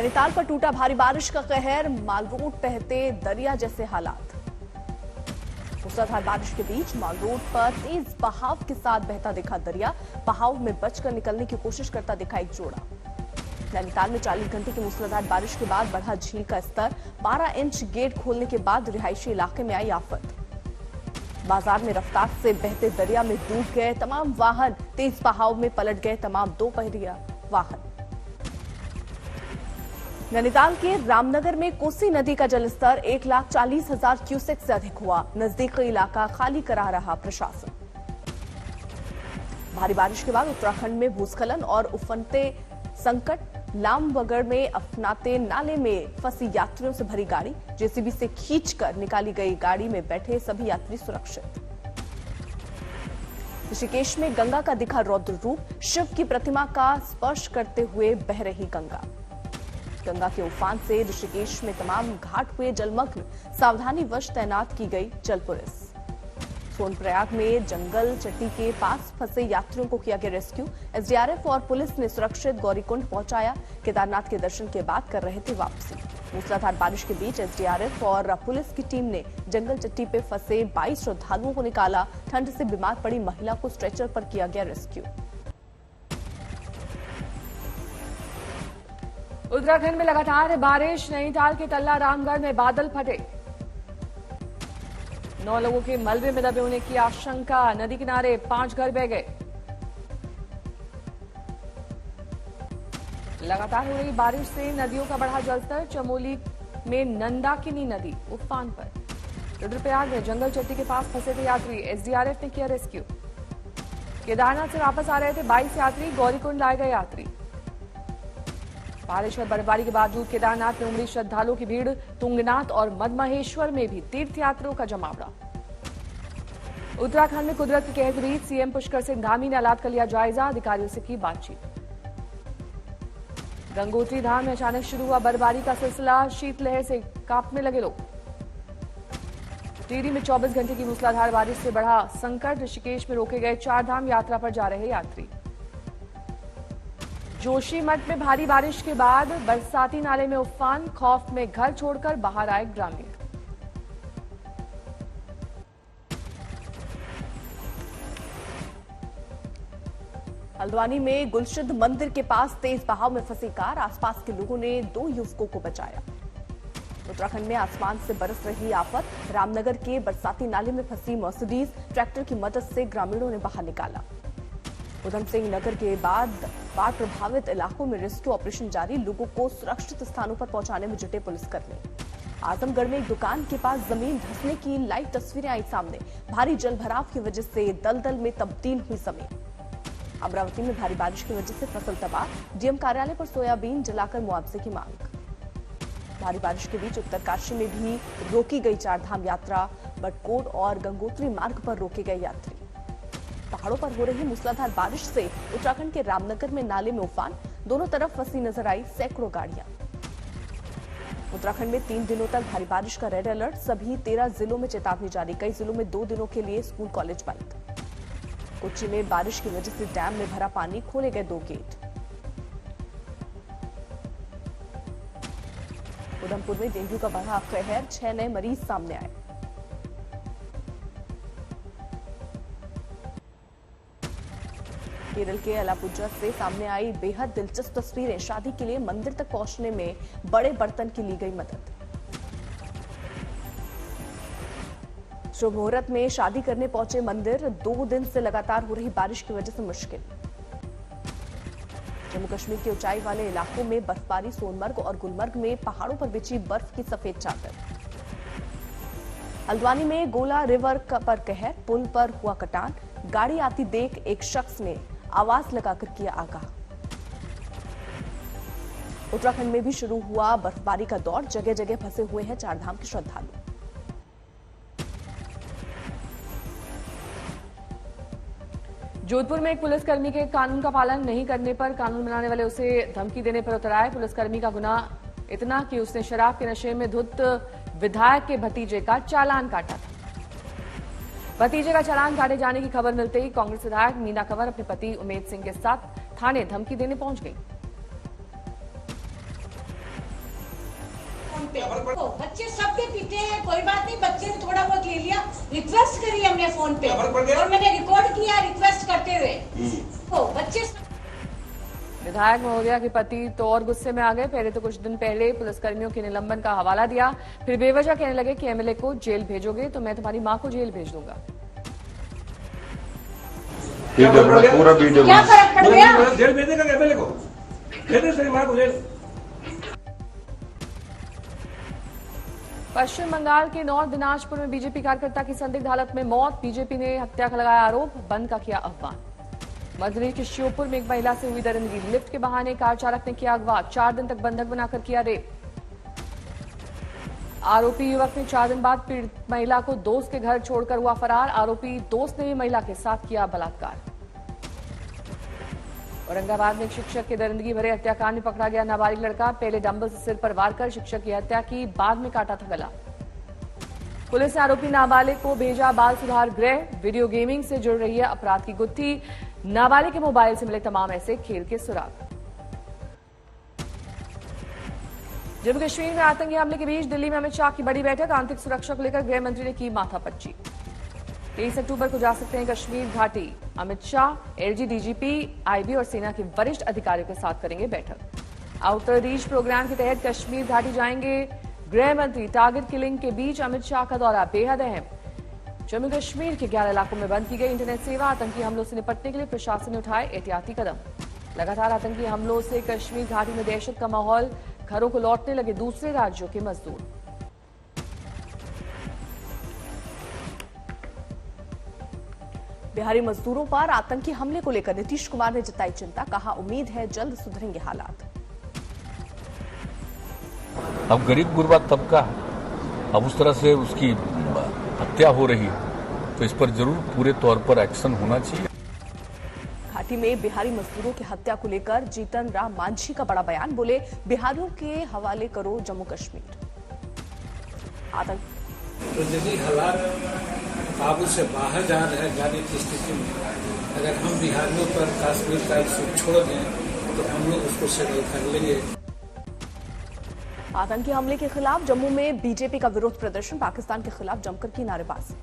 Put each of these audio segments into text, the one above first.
नैनीताल पर टूटा भारी बारिश का कहर, माल रोड बहते दरिया जैसे हालात। मूसलाधार बारिश के बीच माल रोड पर तेज बहाव के साथ बहता दिखा दरिया, बहाव में बचकर निकलने की कोशिश करता दिखा एक जोड़ा। नैनीताल में 40 घंटे की मूसलाधार बारिश के बाद बढ़ा झील का स्तर, 12 इंच गेट खोलने के बाद रिहायशी इलाके में आई आफत। बाजार में रफ्तार से बहते दरिया में डूब गए तमाम वाहन, तेज बहाव में पलट गए तमाम दोपहिया वाहन। नैनीताल के रामनगर में कोसी नदी का जलस्तर 1,40,000 क्यूसेक से अधिक हुआ, नजदीकी इलाका खाली करा रहा प्रशासन। भारी बारिश के बाद उत्तराखंड में भूस्खलन और उफनते संकट, लामबगड़ में अफनाते नाले में फंसी यात्रियों से भरी गाड़ी, जेसीबी से खींचकर निकाली गई गाड़ी में बैठे सभी यात्री सुरक्षित। ऋषिकेश में गंगा का दिखा रौद्र रूप, शिव की प्रतिमा का स्पर्श करते हुए बह रही गंगा। गंगा के उफान से ऋषिकेश में तमाम घाट हुए जलमग्न, सावधानी वश तैनात की गई जल पुलिस। सोनप्रयाग में जंगल चट्टी के पास फंसे यात्रियों को किया गया रेस्क्यू, एसडीआरएफ और पुलिस ने सुरक्षित गौरीकुंड पहुंचाया। केदारनाथ के दर्शन के बाद कर रहे थे वापसी। मूसलाधार बारिश के बीच एसडीआरएफ और पुलिस की टीम ने जंगल चट्टी पे फंसे 22 श्रद्धालुओं को निकाला। ठंड से बीमार पड़ी महिला को स्ट्रेचर पर किया गया रेस्क्यू। उत्तराखंड में लगातार बारिश, नैनीताल के तल्ला रामगढ़ में बादल फटे, 9 लोगों के मलबे में दबे होने की आशंका। नदी किनारे 5 घर बह गए। लगातार हो रही बारिश से नदियों का बढ़ा जलस्तर, चमोली में नंदाकिनी नदी उफान पर। रुद्रप्रयाग में जंगल चट्टी के पास फंसे थे यात्री, एसडीआरएफ ने किया रेस्क्यू। केदारनाथ से वापस आ रहे थे 22 यात्री, गौरीकुंड लाए गए यात्री। बारिश और बर्फबारी के बावजूद केदारनाथ में उमड़ी श्रद्धालुओं की भीड़, तुंगनाथ और मदमहेश्वर में भी तीर्थयात्रियों का जमावड़ा। उत्तराखंड में कुदरत के कहर के बीच सीएम पुष्कर सिंह धामी ने हालात का लिया जायजा, अधिकारियों से की बातचीत। गंगोत्री धाम में अचानक शुरू हुआ बर्फबारी का सिलसिला, शीतलहर से कांपने लगे लोग। टिहरी में 24 घंटे की मूसलाधार बारिश से बढ़ा संकट, ऋषिकेश में रोके गए 4 धाम यात्रा पर जा रहे यात्री। जोशीमठ में भारी बारिश के बाद बरसाती नाले में उफान, खौफ में घर छोड़कर बाहर आए ग्रामीण। हल्द्वानी में गुलशुद्ध मंदिर के पास तेज बहाव में फंसी कार, आसपास के लोगों ने 2 युवकों को बचाया। उत्तराखंड में आसमान से बरस रही आफत, रामनगर के बरसाती नाले में फंसी मर्सिडीज ट्रैक्टर की मदद से ग्रामीणों ने बाहर निकाला। उधम सिंह नगर के बाद बाढ़ प्रभावित इलाकों में रेस्क्यू ऑपरेशन जारी, लोगों को सुरक्षित स्थानों पर पहुंचाने में जुटे पुलिसकर्मी। आजमगढ़ में एक दुकान के पास जमीन धंसने की लाइव तस्वीरें आई सामने, भारी जलभराव की वजह से दलदल में तब्दील हुई जमीन। अमरावती में भारी बारिश की वजह से फसल तबाह, डीएम कार्यालय पर सोयाबीन जलाकर मुआवजे की मांग। भारी बारिश के बीच उत्तरकाशी में भी रोकी गई 4 धाम यात्रा, बटकोट और गंगोत्री मार्ग पर रोके गए यात्री। पहाड़ों पर हो रही मूसलाधार बारिश से उत्तराखंड के रामनगर में नाले में उफान, दोनों तरफ फंसी नजर आई सैकड़ों गाड़ियां। उत्तराखंड में 3 दिनों तक भारी बारिश का रेड अलर्ट, सभी 13 जिलों में चेतावनी जारी, कई जिलों में 2 दिनों के लिए स्कूल कॉलेज बंद। कोच्चि में बारिश की वजह से डैम में भरा पानी, खोले गए 2 गेट। उधमपुर में डेंगू का बढ़ा कहर, 6 नए मरीज सामने आए। केरल के अलापुझा से सामने आई बेहद दिलचस्प तस्वीरें, शादी के लिए मंदिर तक पहुंचने में बड़े बर्तन की ली गई मदद। शुभ मुहूर्त में शादी करने पहुंचे मंदिर, 2 दिन से लगातार हो रही बारिश की वजह से मुश्किल। जम्मू कश्मीर के ऊंचाई वाले इलाकों में बर्फबारी, सोनमर्ग और गुलमर्ग में पहाड़ों पर बिछी बर्फ की सफेद चादर। हल्द्वानी में गोला रिवर पर कहर, पुल पर हुआ कटान, गाड़ी आती देख एक शख्स ने आवाज लगाकर किया आगाह। उत्तराखंड में भी शुरू हुआ बर्फबारी का दौर, जगह जगह फंसे हुए हैं 4 धाम के श्रद्धालु। जोधपुर में एक पुलिसकर्मी के कानून का पालन नहीं करने पर कानून बनाने वाले उसे धमकी देने पर उतर आए। पुलिसकर्मी का गुनाह इतना कि उसने शराब के नशे में धुत विधायक के भतीजे का चालान काटा था। भतीजे का चालान काटे जाने की खबर मिलते ही कांग्रेस विधायक मीना कंवर अपने पति उमेद सिंह के साथ थाने धमकी देने पहुंच गई। पे। तो बच्चे सबके पीते हैं, कोई बात नहीं, बच्चे ने थोड़ा बहुत ले लिया, रिक्वेस्ट करी हमने फोन पे और मैंने रिकॉर्ड किया रिक्वेस्ट करते हुए। तो बच्चे विधायक महोदया के पति तो और गुस्से में आ गए। पहले तो कुछ दिन पहले पुलिसकर्मियों के निलंबन का हवाला दिया, फिर बेवजह कहने लगे कि एमएलए को जेल भेजोगे तो मैं तुम्हारी मां को जेल भेज दूंगा। पूरा वीडियो क्या फर्क पड़ गया? जेल भेजेगा एमएलए को, भेजे तेरी मां को जेल। पश्चिम बंगाल के नॉर्थ दिनाजपुर में बीजेपी कार्यकर्ता की संदिग्ध हालत में मौत। बीजेपी ने हत्या का लगाया आरोप, बंद का किया आह्वान। मध्य प्रदेश के श्योपुर में एक महिला से हुई दरिंदगी, लिफ्ट के बहाने कार चालक ने किया अगवा, 4 दिन तक बंधक बनाकर किया रेप। आरोपी युवक ने 4 दिन बाद पीड़ित महिला को दोस्त के घर छोड़कर हुआ फरार। आरोपी दोस्त ने महिला के साथ किया बलात्कार। औरंगाबाद में एक शिक्षक के दरिंदगी भरे हत्याकांड में पकड़ा गया नाबालिग लड़का। पहले डंबल से सिर पर वार कर शिक्षक की हत्या की, बाद में काटा था गला। पुलिस ने आरोपी नाबालिग को भेजा बाल सुधार गृह। वीडियो गेमिंग से जुड़ रही है अपराध की गुत्थी। नाबालिग के मोबाइल से मिले तमाम ऐसे खेल के सुराग। जम्मू कश्मीर में आतंकी हमले के बीच दिल्ली में अमित शाह की बड़ी बैठक। आंतरिक सुरक्षा को लेकर गृह मंत्री ने की माथापच्ची। 23 अक्टूबर को जा सकते हैं कश्मीर घाटी। Amit Shah LG, DGP, IB और सेना के वरिष्ठ अधिकारियों के साथ करेंगे बैठक। आउटर रीच प्रोग्राम के तहत कश्मीर घाटी जाएंगे गृह मंत्री। टारगेट किलिंग के बीच अमित शाह का दौरा बेहद अहम। जम्मू कश्मीर के 11 इलाकों में बंद की गई इंटरनेट सेवा। आतंकी हमलों से निपटने के लिए प्रशासन ने उठाए एहतियाती कदम। लगातार आतंकी हमलों से कश्मीर घाटी में दहशत का माहौल। घरों को लौटने लगे दूसरे राज्यों के मजदूर। बिहारी मजदूरों पर आतंकी हमले को लेकर नीतीश कुमार ने जताई चिंता, कहा उम्मीद है जल्द सुधरेंगे हालात। अब गरीब गुरबा तबका अब उस तरह से उसकी हत्या हो रही है, तो इस पर जरूर पूरे तौर पर एक्शन होना चाहिए। घाटी में बिहारी मजदूरों की हत्या को लेकर जीतन राम मांझी का बड़ा बयान, बोले बिहारियों के हवाले करो जम्मू कश्मीर। तो यदि हालात काबू से बाहर जाने की स्थिति में अगर हम बिहारियों पर कश्मीर का इशू छोड़ दें तो हम लोग उसको सेटल कर लेंगे। आतंकी हमले के खिलाफ जम्मू में बीजेपी का विरोध प्रदर्शन। पाकिस्तान के खिलाफ जमकर की नारेबाजी।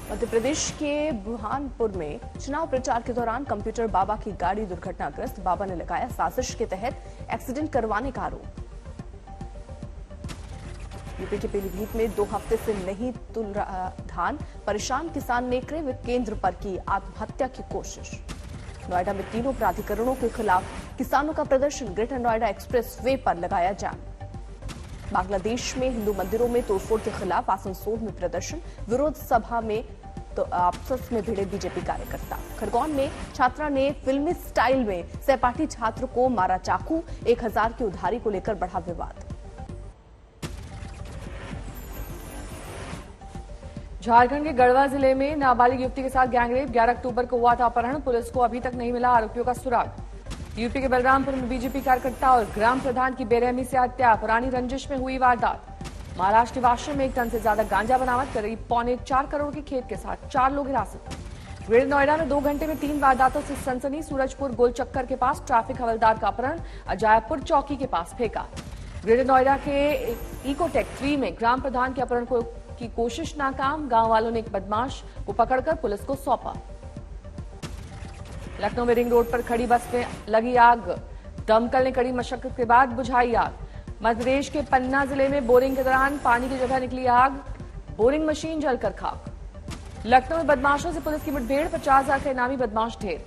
मध्य प्रदेश के बुरहानपुर में चुनाव प्रचार के दौरान कंप्यूटर बाबा की गाड़ी दुर्घटनाग्रस्त। बाबा ने लगाया साजिश के तहत एक्सीडेंट करवाने का आरोप। यूपी के पीलीभीत में 2 हफ्ते से नहीं तुल रहा धान। परेशान किसान ने क्रय केंद्र पर की आत्महत्या की कोशिश। नोएडा में तीनों प्राधिकरणों के खिलाफ किसानों का प्रदर्शन। ग्रेटर नोएडा एक्सप्रेस वे पर लगाया जाम। बांग्लादेश में हिंदू मंदिरों में तोड़फोड़ के खिलाफ आसनसोल में प्रदर्शन। विरोध सभा में तो आपस में भिड़े बीजेपी कार्यकर्ता। खरगोन में छात्रा ने फिल्मी स्टाइल में सहपाठी छात्र को मारा चाकू। 1000 की उधारी को लेकर बढ़ा विवाद। झारखंड के गढ़वा जिले में नाबालिग युवती के साथ गैंगरेप। 11 अक्टूबर को हुआ था अपहरण। पुलिस को अभी तक नहीं मिला आरोपियों का सुराग। यूपी के बलरामपुर में बीजेपी कार्यकर्ता और ग्राम प्रधान की बेरहमी से हत्या। पुरानी रंजिश में हुई वारदात। महाराष्ट्र निवासी में 1 टन से ज्यादा गांजा बरामद। करीब 4.25 करोड़ की खेत के साथ 4 लोग हिरासत में। ग्रेटर नोएडा में 2 घंटे में 3 वारदातों से सनसनी। सूरजपुर गोलचक्कर के पास ट्रैफिक हवलदार का अपहरण। अजायपुर चौकी के पास फेंका। ग्रेटर नोएडा के इकोटेक 3 में ग्राम प्रधान के अपहरण की कोशिश नाकाम। गांव वालों ने एक बदमाश को पकड़कर पुलिस को सौंपा। लखनऊ में रिंग रोड पर खड़ी बस में लगी आग। दमकल ने कड़ी मशक्कत के बाद बुझाई आग। मध्य प्रदेश के पन्ना जिले में बोरिंग के दौरान पानी की जगह निकली आग। बोरिंग मशीन जलकर खाक। लखनऊ में बदमाशों से पुलिस की मुठभेड़। 50,000 के इनामी बदमाश ढेर।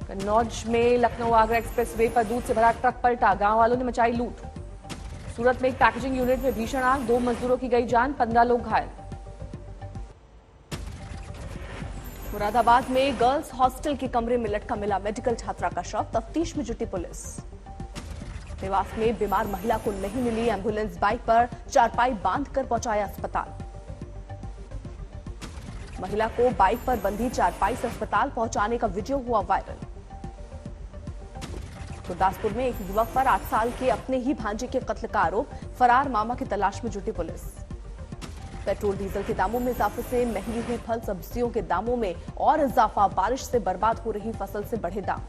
कन्नौज में लखनऊ आगरा एक्सप्रेस वे पर दूध से भरा ट्रक पलटा। गांव वालों ने मचाई लूट। सूरत में एक पैकेजिंग यूनिट में भीषण आग। 2 मजदूरों की गई जान, 15 लोग घायल। मुरादाबाद में गर्ल्स हॉस्टल के कमरे में लटका मिला मेडिकल छात्रा का शव। तफ्तीश में जुटी पुलिस। देवास में बीमार महिला को नहीं मिली एम्बुलेंस। बाइक पर चारपाई बांधकर पहुंचाया अस्पताल। महिला को बाइक पर बंधी चारपाई से अस्पताल पहुंचाने का वीडियो हुआ वायरल। गुरदासपुर में एक युवक पर 8 साल के अपने ही भांजे के कत्ल का आरोप, फरार मामा की तलाश में जुटी पुलिस। पेट्रोल डीजल के दामों में इजाफे से महंगी हुई फल सब्जियों के दामों में और इजाफा, बारिश से बर्बाद हो रही फसल से बढ़े दाम।